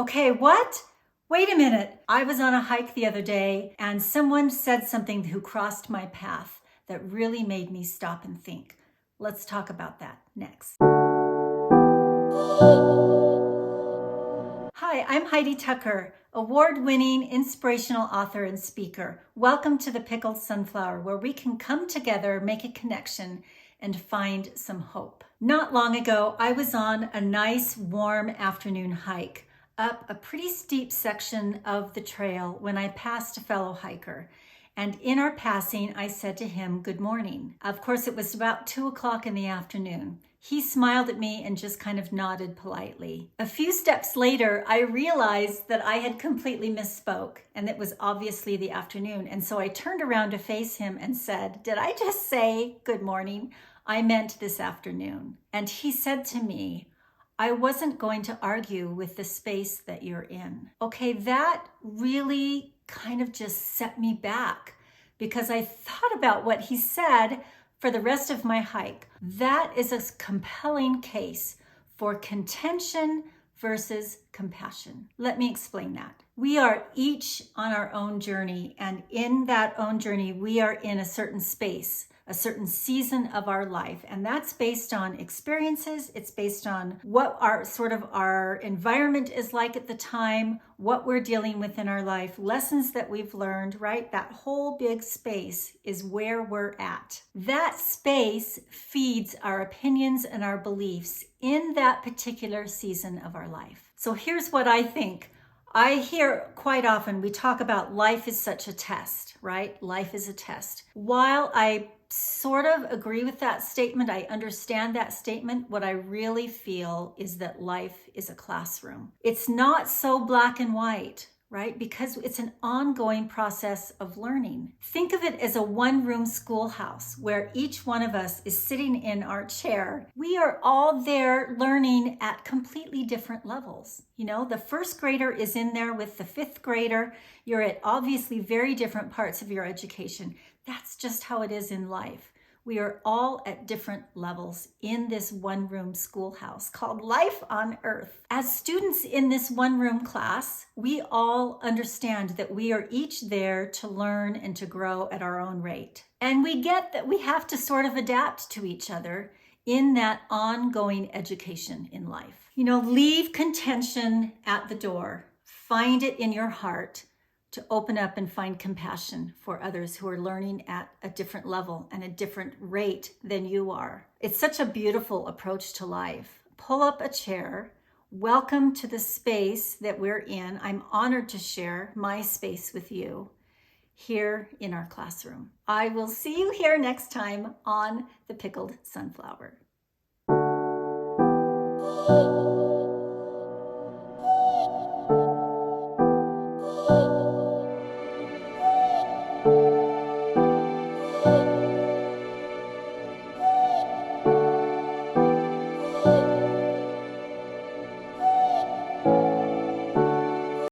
Okay, what? Wait a minute. I was on a hike the other day and someone said something who crossed my path that really made me stop and think. Let's talk about that next. Hi, I'm Heidi Tucker, award-winning inspirational author and speaker. Welcome to the Pickled Sunflower, where we can come together, make a connection, and find some hope. Not long ago, I was on a nice warm afternoon hike up a pretty steep section of the trail when I passed a fellow hiker. And in our passing, I said to him, "Good morning." Of course, it was about 2 o'clock in the afternoon. He smiled at me and just kind of nodded politely. A few steps later, I realized that I had completely misspoke, and it was obviously the afternoon. And so I turned around to face him and said, "Did I just say good morning? I meant this afternoon." And he said to me, "I wasn't going to argue with the space that you're in." Okay, that really kind of just set me back because I thought about what he said for the rest of my hike. That is a compelling case for contention versus compassion. Let me explain that. We are each on our own journey, and in that own journey, we are in a certain space, a certain season of our life. And that's based on experiences. It's based on what our environment is like at the time, what we're dealing with in our life, lessons that we've learned, right? That whole big space is where we're at. That space feeds our opinions and our beliefs in that particular season of our life. So here's what I think. I hear quite often we talk about life is such a test, right? Life is a test. While I sort of agree with that statement, I understand that statement, what I really feel is that life is a classroom. It's not so black and white, right? Because it's an ongoing process of learning. Think of it as a one-room schoolhouse where each one of us is sitting in our chair. We are all there learning at completely different levels. You know, the first grader is in there with the fifth grader. You're at obviously very different parts of your education. That's just how it is in life. We are all at different levels in this one-room schoolhouse called life on earth. As students in this one-room class, we all understand that we are each there to learn and to grow at our own rate. And we get that we have to sort of adapt to each other in that ongoing education in life. You know, leave contention at the door. Find it in your heart to open up and find compassion for others who are learning at a different level and a different rate than you are. It's such a beautiful approach to life. Pull up a chair. Welcome to the space that we're in. I'm honored to share my space with you here in our classroom. I will see you here next time on the Pickled Sunflower.